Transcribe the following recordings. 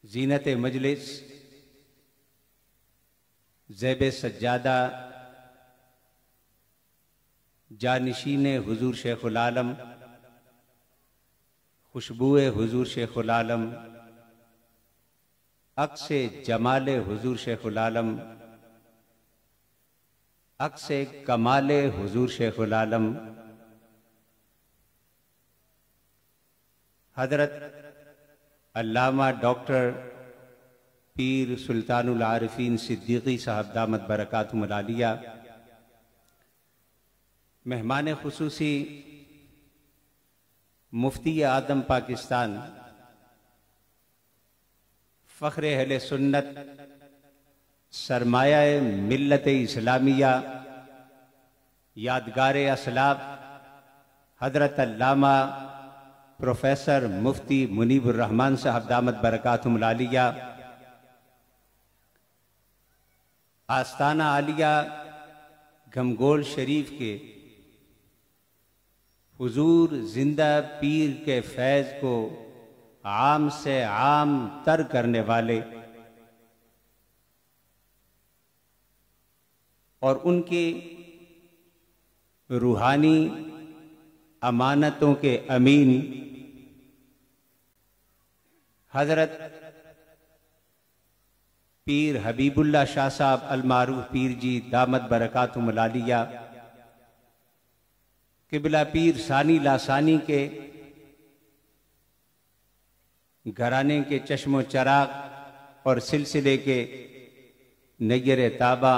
ज़ीनत मजलिस ज़ेब सज्जादा जानिशीन हुजूर शेखुल आलम, खुशबुए हुजूर शेखुल आलम, अक्से जमाले हुजूर शेखुल आलम, अक्से कमाले हुजूर शेखुल आलम, हजरत अल्लामा डॉक्टर पीर सुल्तानुल आरिफीन सिद्दीकी साहब दामत बरकातुहुल आलिया, मेहमान खुसूसी मुफ्ती आदम पाकिस्तान, फ़ख्र अहले सुन्नत, सरमाया मिल्लत इस्लामिया, यादगार असलाफ हजरत अल्लामा प्रोफेसर मुफ्ती मुनीबुर रहमान साहब दामत बरकातुहुल आलिया, आस्ताना आलिया घमगोल शरीफ के हुजूर जिंदा पीर के फैज़ को आम से आम तर करने वाले और उनकी रूहानी अमानतों के अमीन हजरत पीर हबीबुल्लाह शाह साहब अलमारूफ पीर जी दामत बरकातुहुल आलिया, किबला पीर सानी लासानी के घराने के चश्मो चराग और सिलसिले के नैयर ताबा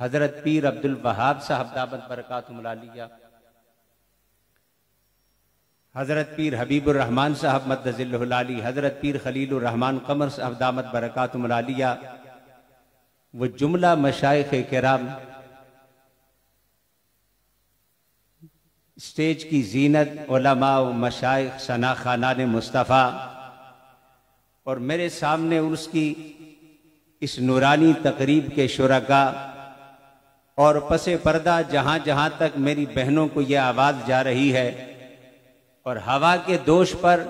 हजरत पीर अब्दुल वहाब साहब दामत बरकातुहुल आलिया, हजरत पीर हबीबुर रहमान साहब मद्दज़िल्लुहुल आली, हजरत पीर खलीलुर रहमान कमर साहब दामत बरकातुहुल आलिया, वो जुमला मशाइख किराम, स्टेज की जीनत, उलमा व मशाइख, सना खानान मुस्तफ़ा और मेरे सामने उसकी इस नूरानी तकरीब के शुरका और पसे पर्दा जहां जहां तक मेरी बहनों को यह आवाज़ जा रही है और हवा के दोष पर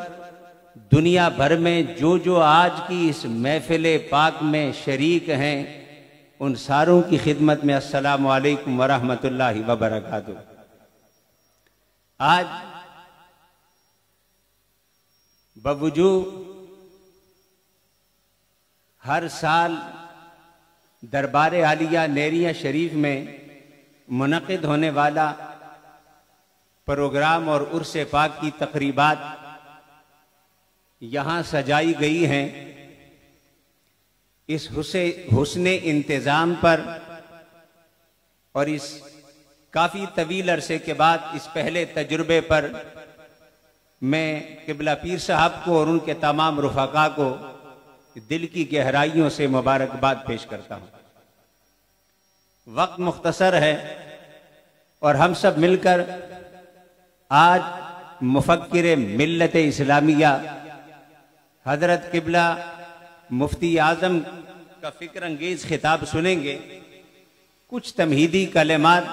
दुनिया भर में जो जो आज की इस महफिल पाक में शरीक हैं, उन सारों की खिदमत में अस्सलामु अलैकुम व रहमतुल्लाहि व बरकातुहू। आज बवजूद हर साल दरबार आलिया नेरिया शरीफ में मुनक़िद होने वाला प्रोग्राम और उर्स पाक की तकरीबात यहाँ सजाई गई हैं, इस हुस्ने इंतज़ाम पर और इस काफ़ी तवील अरसे के बाद इस पहले तजुर्बे पर मैं किबला पीर साहब को और उनके तमाम रुफ़क़ा को दिल की गहराइयों से मुबारकबाद पेश करता हूँ। वक्त मुख्तसर है और हम सब मिलकर आज मुफक्किर मिल्लत इस्लामिया हजरत किबला मुफ्ती आज़म का फ़िक्र अंगेज़ खिताब सुनेंगे। कुछ तमहीदी कलेमात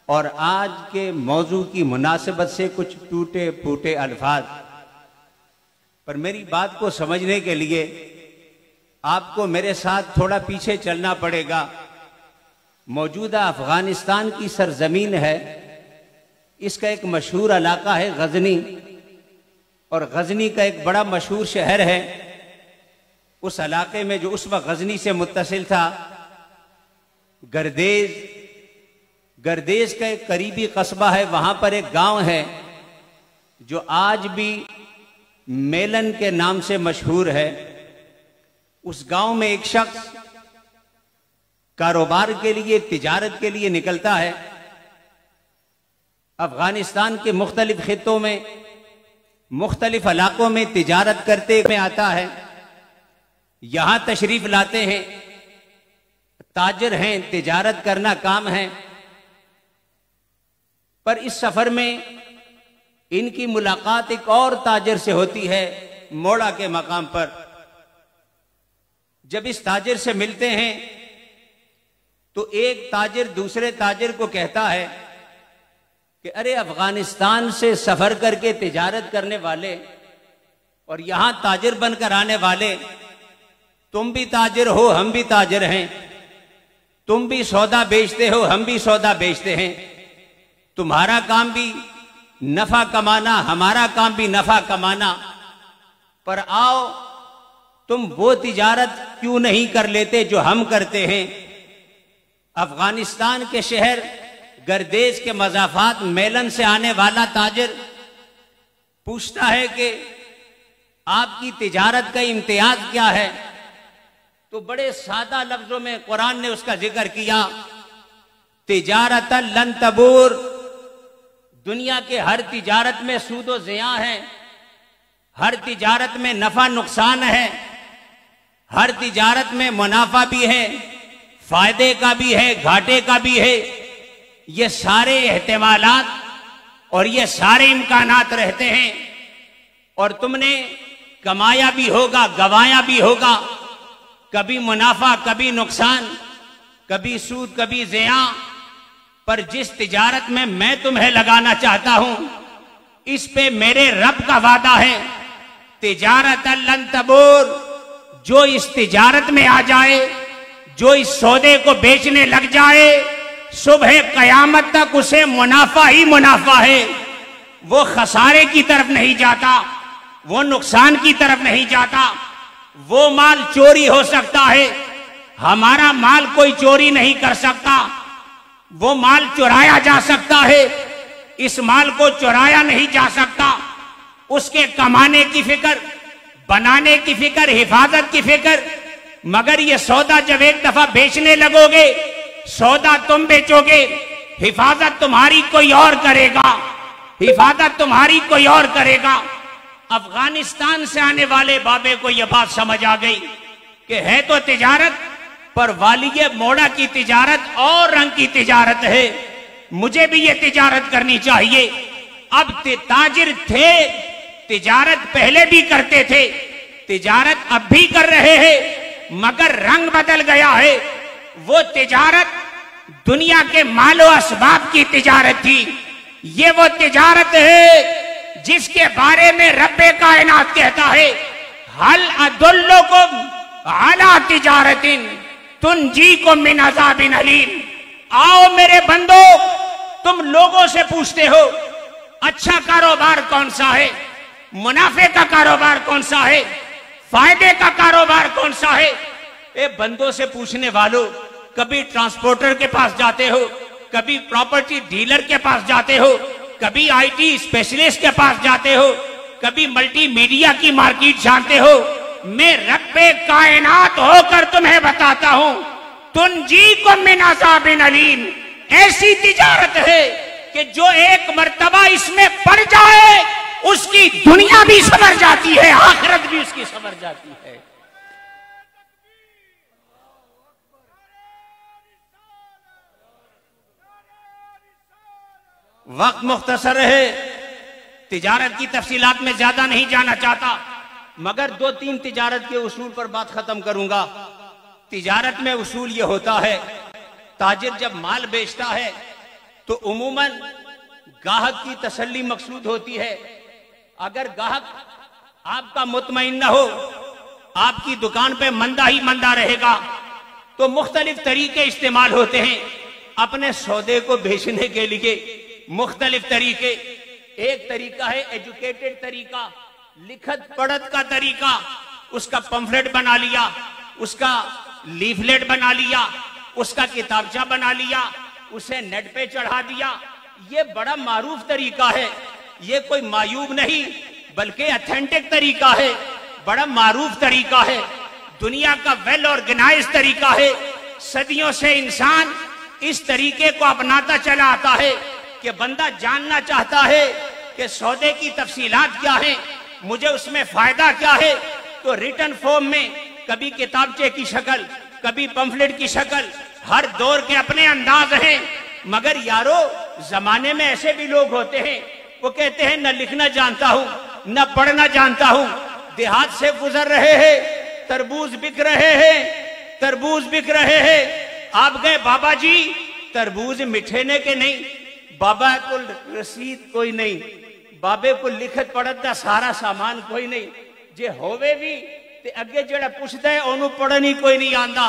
और आज के मौजू की मुनासिबत से कुछ टूटे फूटे अल्फाज, पर मेरी बात को समझने के लिए आपको मेरे साथ थोड़ा पीछे चलना पड़ेगा। मौजूदा अफगानिस्तान की सरजमीन है, इसका एक मशहूर इलाका है गजनी, और गजनी का एक बड़ा मशहूर शहर है। उस इलाके में जो उस वक्त गजनी से मुत्तसिल था, गर्देज का एक करीबी कस्बा है, वहां पर एक गांव है जो आज भी मेलन के नाम से मशहूर है। उस गांव में एक शख्स कारोबार के लिए, तिजारत के लिए निकलता है। अफगानिस्तान के मुख्तलिफ खित्तों में, मुख्तलिफ इलाकों में तिजारत करते में आता है, यहां तशरीफ लाते हैं, ताजर हैं, तिजारत करना काम है। पर इस सफर में इनकी मुलाकात एक और ताजर से होती है मोड़ा के मकाम पर। जब इस ताजर से मिलते हैं तो एक ताजर दूसरे ताजर को कहता है कि अरे अफगानिस्तान से सफर करके तिजारत करने वाले और यहां ताजिर बनकर आने वाले, तुम भी ताजिर हो, हम भी ताजिर हैं, तुम भी सौदा बेचते हो, हम भी सौदा बेचते हैं। तुम्हारा काम भी नफा कमाना, हमारा काम भी नफा कमाना। पर आओ, तुम वो तिजारत क्यों नहीं कर लेते जो हम करते हैं? अफगानिस्तान के शहर गर्देश के मजाफात मेलन से आने वाला ताजिर पूछता है कि आपकी तिजारत का इम्तियाज क्या है? तो बड़े सादा लफ्जों में कुरान ने उसका जिक्र किया, तिजारत लन तबूर, दुनिया के हर तिजारत में सूदो ज़िया है, हर तिजारत में नफा नुकसान है, हर तिजारत में मुनाफा भी है, फायदे का भी है, घाटे का भी है। ये सारे एहतिमालात और ये सारे इम्कानात रहते हैं, और तुमने कमाया भी होगा, गवाया भी होगा, कभी मुनाफा, कभी नुकसान, कभी सूद, कभी ज़िया। पर जिस तिजारत में मैं तुम्हें लगाना चाहता हूं, इस पे मेरे रब का वादा है, तिजारत लन तबूर, जो इस तिजारत में आ जाए, जो इस सौदे को बेचने लग जाए, सुबह कयामत तक उसे मुनाफा ही मुनाफा है। वो खसारे की तरफ नहीं जाता, वो नुकसान की तरफ नहीं जाता। वो माल चोरी हो सकता है, हमारा माल कोई चोरी नहीं कर सकता। वो माल चुराया जा सकता है, इस माल को चुराया नहीं जा सकता। उसके कमाने की फिक्र, बनाने की फिक्र, हिफाजत की फिक्र। मगर ये सौदा जब एक दफा बेचने लगोगे, सौदा तुम बेचोगे, हिफाजत तुम्हारी कोई और करेगा, हिफाजत तुम्हारी कोई और करेगा। अफगानिस्तान से आने वाले बाबे को यह बात समझ आ गई कि है तो तिजारत, पर वालिये मोड़ा की तिजारत और रंग की तिजारत है, मुझे भी ये तिजारत करनी चाहिए। अब ताजिर थे, तिजारत पहले भी करते थे, तिजारत अब भी कर रहे हैं, मगर रंग बदल गया है। वो तिजारत दुनिया के मालो असबाब की तिजारत थी, ये वो तिजारत है जिसके बारे में रब्बे कायनात कहता है, हल अदुल्लुकुम अला तिजारतिन तुनजीकुम मिन अज़ाबिन अलीम। आओ मेरे बंदो, तुम लोगों से पूछते हो अच्छा कारोबार कौन सा है, मुनाफे का कारोबार कौन सा है, फायदे का कारोबार कौन सा है। ए बंदों से पूछने वालों, कभी ट्रांसपोर्टर के पास जाते हो, कभी प्रॉपर्टी डीलर के पास जाते हो, कभी आईटी स्पेशलिस्ट के पास जाते हो, कभी मल्टीमीडिया की मार्केट जानते हो। मैं रब्बे कायनात होकर तुम्हें बताता हूं, तुनजीकुम मिन अज़ाबिन अलीम, ऐसी तिजारत है कि जो एक मर्तबा इसमें पड़ जाए, उसकी दुनिया भी संवर जाती है, आखिरत भी उसकी संवर जाती है। वक्त मुख्तसर है, तिजारत की तफसीलात में ज्यादा नहीं जाना चाहता, मगर 2-3 तिजारत के उसूल पर बात खत्म करूंगा। तिजारत में उसूल यह होता है, ताजिर जब माल बेचता है तो उमूमन गाहक की तसल्ली मकसूद होती है। अगर गाहक आपका मुतमईन न हो, आपकी दुकान पे मंदा ही मंदा रहेगा, तो मुख्तलिफ तरीके इस्तेमाल होते हैं अपने सौदे को बेचने के लिए। मुख्तलिफ तरीके, एक तरीका है एजुकेटेड तरीका, लिखत पढ़त का तरीका, उसका पंफलेट बना लिया, उसका लीफलेट बना लिया, उसका किताबचा बना लिया, उसे नेट पे चढ़ा दिया। ये बड़ा मारूफ तरीका है, ये कोई मायूब नहीं बल्कि अथेंटिक तरीका है, बड़ा मारूफ तरीका है, दुनिया का वेल ऑर्गेनाइज तरीका है। सदियों से इंसान इस तरीके को अपनाता चला आता है कि बंदा जानना चाहता है कि सौदे की तफसीलात क्या है, मुझे उसमें फायदा क्या है, तो रिटर्न फॉर्म में, कभी किताबचे की शक्ल, कभी पंफलेट की शक्ल, हर दौर के अपने अंदाज हैं। मगर यारो, जमाने में ऐसे भी लोग होते हैं, वो कहते हैं न लिखना जानता हूं, न पढ़ना जानता हूं, देहात से गुजर रहे हैं, तरबूज बिक रहे हैं, तरबूज बिक रहे हैं। आप गए बाबा जी, तरबूज मिठेने के नहीं, बाबा को रसीद कोई नहीं, बाबे को लिखत पढ़त का सारा सामान कोई नहीं, जे होवे भी ते अगे जेड़ा पूछता है ओनू पढ़न ही कोई नहीं आंदा।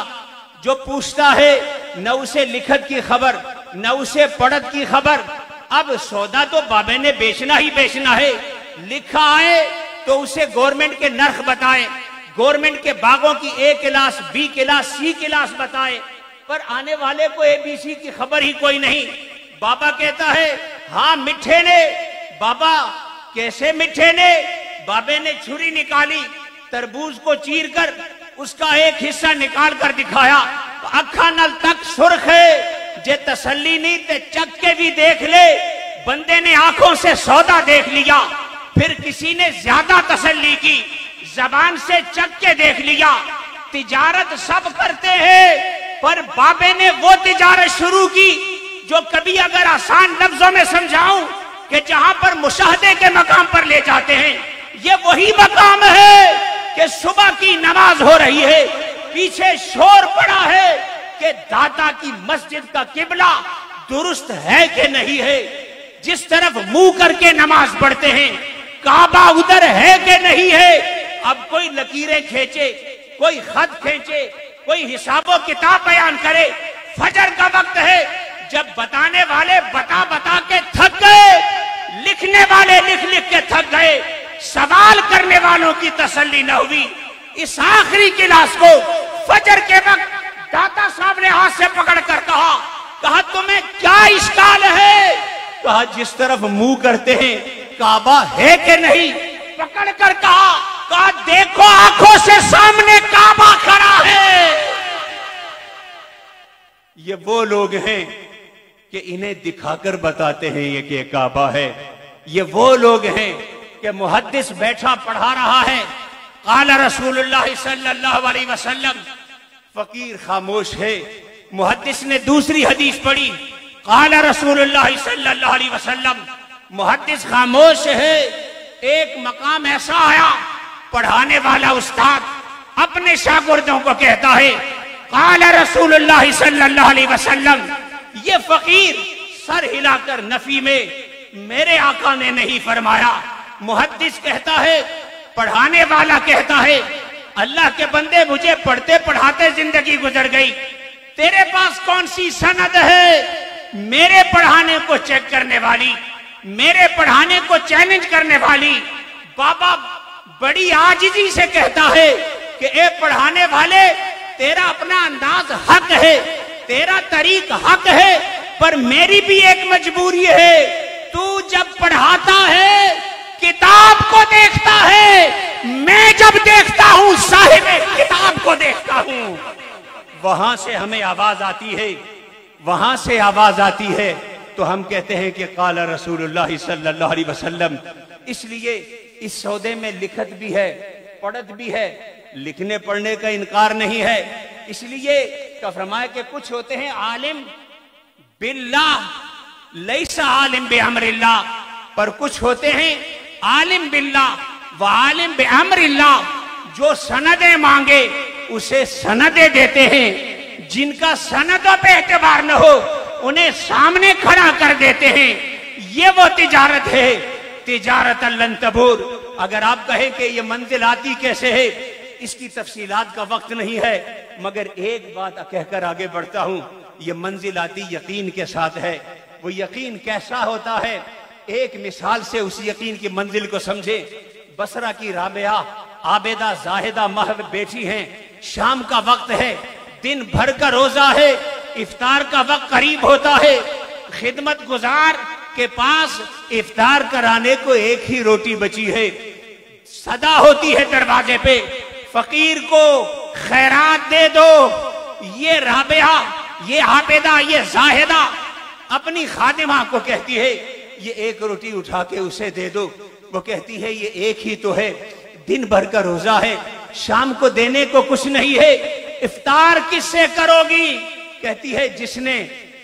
जो पूछता है न उसे लिखत की खबर न उसे पढ़त की खबर। अब सौदा तो बाबे ने बेचना ही बेचना है। लिखा आए तो उसे गवर्नमेंट के नर्ख बताए, गवर्नमेंट के बागों की A class B class C class बताए, पर आने वाले को एबीसी की खबर ही कोई नहीं। बाबा कहता है हाँ मिठे ने। बाबा कैसे मिठे ने? बाबे ने छुरी निकाली, तरबूज को चीर कर उसका एक हिस्सा निकाल कर दिखाया। अखा नल तक सुर्ख है, जे तसल्ली नहीं ते चक के भी देख ले। बंदे ने आंखों से सौदा देख लिया, फिर किसी ने ज्यादा तसल्ली की, जबान से चक के देख लिया। तिजारत सब करते हैं, पर बाबे ने वो तिजारत शुरू की जो कभी अगर आसान लफ्जों में समझाऊं कि जहां पर मुशाहदे के मकाम पर ले जाते हैं। ये वही मकाम है कि सुबह की नमाज हो रही है, पीछे शोर पड़ा है कि दादा की मस्जिद का किबला दुरुस्त है कि नहीं है। जिस तरफ मुंह करके नमाज पढ़ते हैं, काबा उधर है कि नहीं है। अब कोई लकीरें खींचे, कोई खत खींचे, कोई हिसाबो किताब बयान करे। फजर का वक्त है, जब बताने वाले बता बता के थक गए, लिखने वाले लिख लिख के थक गए, सवाल करने वालों की तसल्ली न हुई। इस आखिरी क्लास को फजर के वक्त दाता साहब ने हाथ से पकड़ कर कहा तुम्हें क्या इश्काल है? कहा जिस तरफ मुंह करते हैं काबा है कि नहीं। पकड़ कर कहा देखो आंखों से सामने काबा खड़ा है। ये वो लोग हैं कि इन्हें दिखाकर बताते हैं ये कि काबा है। ये वो लोग हैं कि मुहद्दिस बैठा पढ़ा रहा है, काला रसूलुल्लाह सल्लल्लाहु अलैहि वसल्लम, फकीर खामोश है। मुहद्दिस ने दूसरी हदीस पढ़ी, काला रसूलुल्लाह सल्लल्लाहु अलैहि वसल्लम, मुहद्दिस खामोश है। एक मकाम ऐसा आया, पढ़ाने वाला उस्ताद अपने शागिर्दों को कहता है, काला रसूलुल्लाह सल्लल्लाहु अलैहि वसल्लम। ये फकीर सर हिलाकर नफी में मेरे आका ने नहीं फरमाया। मुहद्दिस कहता है, पढ़ाने वाला कहता है, अल्लाह के बंदे मुझे पढ़ते पढ़ाते जिंदगी गुजर गई, तेरे पास कौन सी सनद है मेरे पढ़ाने को चेक करने वाली, मेरे पढ़ाने को चैलेंज करने वाली? बाबा बड़ी आजिजी से कहता है कि ए पढ़ाने वाले, तेरा अपना अंदाज हक है, तेरा तरीक हक है, पर मेरी भी एक मजबूरी है। तू जब पढ़ाता है किताब को देखता है, मैं जब देखता हूं साहिब किताब को देखता हूं। वहां से हमें आवाज आती है, वहां से आवाज आती है, तो हम कहते हैं कि काला रसूलुल्लाह सल्लल्लाहु अलैहि वसल्लम। इसलिए इस सौदे में लिखत भी है, पढ़त भी है, लिखने पढ़ने का इनकार नहीं है। इसलिए का फरमाया कि कुछ होते हैं आलिम बिल्लाह लैसा आलिम बिअम्रिल्लाह, पर कुछ होते हैं आलिम बिल्लाह व आलिम बिअम्रिल्लाह, जो सनदें मांगे उसे सनदें देते हैं, जिनका सनदों पे एतबार न हो उन्हें सामने खड़ा कर देते हैं। ये वो तिजारत है, तिजारत लन तबूर। अगर आप कहें कि ये मंजिल आती कैसे है, इसकी तफसीलात का वक्त नहीं है, मगर एक बात कहकर आगे बढ़ता हूं। ये मंजिल आती यकीन के साथ है। वो यकीन कैसा होता है, एक मिसाल से उस यकीन की मंजिल को समझे। बसरा की राबिया आबेदा जाहिदा महव बैठी हैं, शाम का वक्त है, दिन भर का रोजा है, इफ्तार का वक्त करीब होता है। खिदमत गुजार के पास इफ्तार कराने को एक ही रोटी बची है। सदा होती है दरवाजे पे, फकीर को खैरात दे दो। ये राबिया, ये आबेदा, ये जाहिदा अपनी खादिमा को कहती है, ये एक रोटी उठा के उसे दे दो। वो कहती है ये एक ही तो है, दिन भर का रोजा है, शाम को देने को कुछ नहीं है, इफ्तार किससे करोगी? कहती है जिसने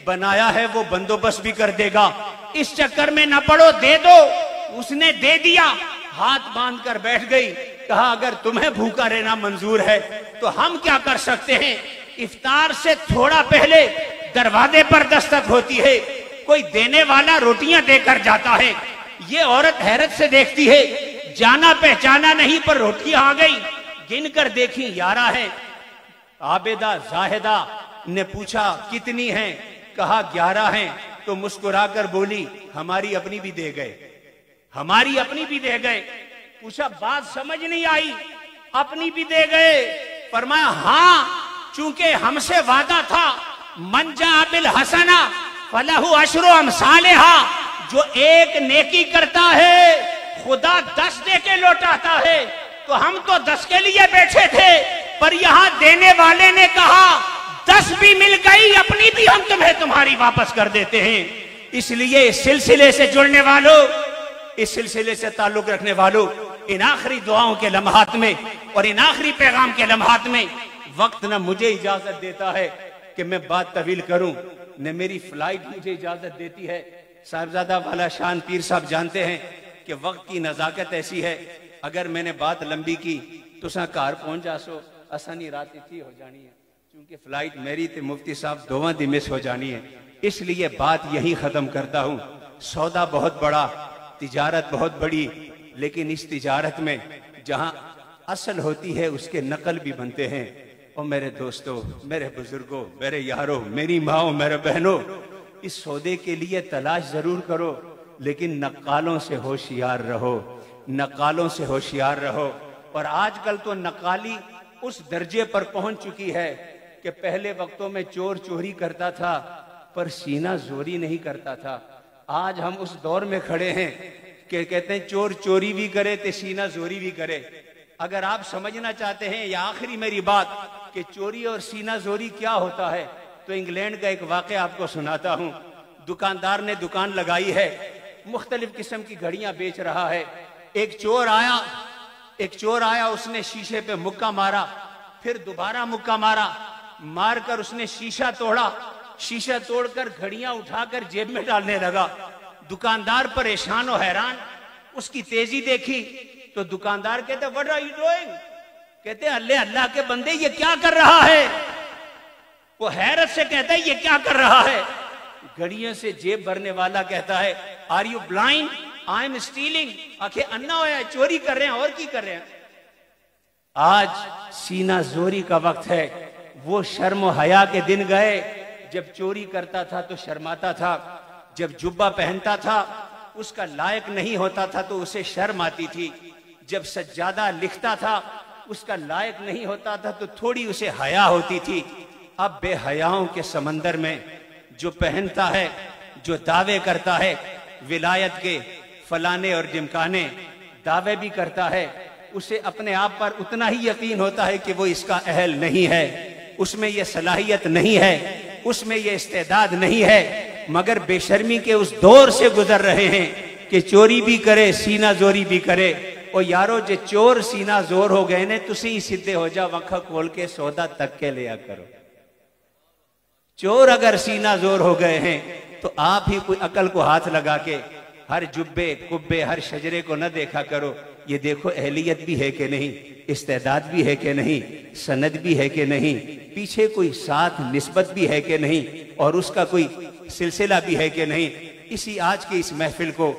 बनाया है वो बंदोबस्त भी कर देगा, इस चक्कर में न पड़ो, दे दो। उसने दे दिया, हाथ बांध कर बैठ गई। कहा अगर तुम्हें भूखा रहना मंजूर है तो हम क्या कर सकते हैं। इफ्तार से थोड़ा पहले दरवाजे पर दस्तक होती है, कोई देने वाला रोटियां देकर जाता है। ये औरत हैरत से देखती है, जाना पहचाना नहीं पर रोटियां आ गई, गिनकर देखी 11 है। आबेदा जाहिदा ने पूछा कितनी हैं, कहा 11 हैं। तो मुस्कुराकर बोली हमारी अपनी भी दे गए, हमारी अपनी भी दे गए। पूछा बात समझ नहीं आई, अपनी भी दे गए? फरमाया हाँ, चूंकि हमसे वादा था मन जा बिल हसना फलहु अशरु अमसालिहा, जो एक नेकी करता है खुदा 10 दे के लौटाता है। तो हम तो 10 के लिए बैठे थे, पर यहां देने वाले ने कहा 10 भी मिल गई, अपनी भी हम तुम्हें तुम्हारी वापस कर देते हैं। इसलिए इस सिलसिले से जुड़ने वालों, इस सिलसिले से ताल्लुक रखने वालों, इन आखिरी दुआओं के लम्हात में और इन आखिरी पैगाम के लम्हात में वक्त न मुझे इजाजत देता है कि मैं बात तवील करूं, न मेरी फ्लाइट मुझे इजाजत देती है। साहिबजादा वाला शान पीर साहब जानते हैं कि वक्त की नजाकत ऐसी है, अगर मैंने बात लंबी की तो सा घर पहुंच जासो, आसानी रात इतनी हो जानी है। क्योंकि फ्लाइट मेरी ते मुफ्ती साहब दोवां दी मिस हो जानी है, इसलिए बात यही खत्म करता हूं। सौदा बहुत बड़ा, तिजारत बहुत बड़ी, लेकिन इस तिजारत में जहां असल होती है उसके नकल भी बनते हैं। और मेरे दोस्तों, मेरे बुजुर्गों, मेरे यारों, मेरी माओ, मेरे बहनों, इस सौदे के लिए तलाश जरूर करो, लेकिन नक्कालों से होशियार रहो, नक्कालों से होशियार रहो। और आजकल तो नक्काली उस दर्जे पर पहुंच चुकी है कि पहले वक्तों में चोर चोरी करता था पर सीना जोरी नहीं करता था। आज हम उस दौर में खड़े हैं कि कहते हैं चोर चोरी भी करे तो सीना जोरी भी करे। अगर आप समझना चाहते हैं, या आखिरी मेरी बात कि चोरी और सीना जोरी क्या होता है, तो इंग्लैंड का एक वाकया आपको सुनाता हूं। दुकानदार ने दुकान लगाई है, मुख्तलिफ किस्म की घड़ियां बेच रहा है। एक चोर आया, उसने शीशे पे मुक्का मारा, फिर दोबारा मुक्का मारा, मारकर उसने शीशा तोड़ा, शीशा तोड़कर घड़ियां उठाकर जेब में डालने लगा। दुकानदार परेशान और हैरान, उसकी तेजी देखी तो दुकानदार कहते व्हाट आर यू डूइंग? कहते अल्लाह अल्लाह के बंदे ये क्या कर रहा है? वो हैरत से कहता है ये क्या कर रहा है? घड़ियों से जेब भरने वाला कहता है are you blind? I am stealing. आंखें अन्ना होया, चोरी कर रहे हैं, और की कर रहे हैं? आज सीना जोरी का वक्त है। वो शर्म और हया के दिन गए जब चोरी करता था तो शर्माता था, जब जुब्बा पहनता था उसका लायक नहीं होता था तो उसे शर्म आती थी, जब सज्जादा लिखता था उसका लायक नहीं होता था तो थोड़ी उसे हया होती थी। अब बेहयाओं के समंदर में जो पहनता है, जो दावे करता है विलायत के, फलाने और जिमकाने दावे भी करता है, उसे अपने आप पर उतना ही यकीन होता है कि वो इसका अहल नहीं है, उसमें ये सलाहियत नहीं है, उसमें ये इस्तेदाद नहीं है। मगर बेशर्मी के उस दौर से गुजर रहे हैं कि चोरी भी करे, सीना जोरी भी करे। और यारो जे चोर सीना जोर हो गए ने, तुसी ही सीधे हो जा, वखा खोल के सौदा तक के लिया करो। चोर अगर सीना जोर हो गए हैं तो आप ही कोई अकल को हाथ लगा के हर जुब्बे कुब्बे हर शजरे को न देखा करो, ये देखो अहलियत भी है कि नहीं, इस्तेदाद भी है कि नहीं, सनद भी है कि नहीं, पीछे कोई साथ निस्बत भी है कि नहीं, और उसका कोई सिलसिला भी है कि नहीं। इसी आज की इस महफिल को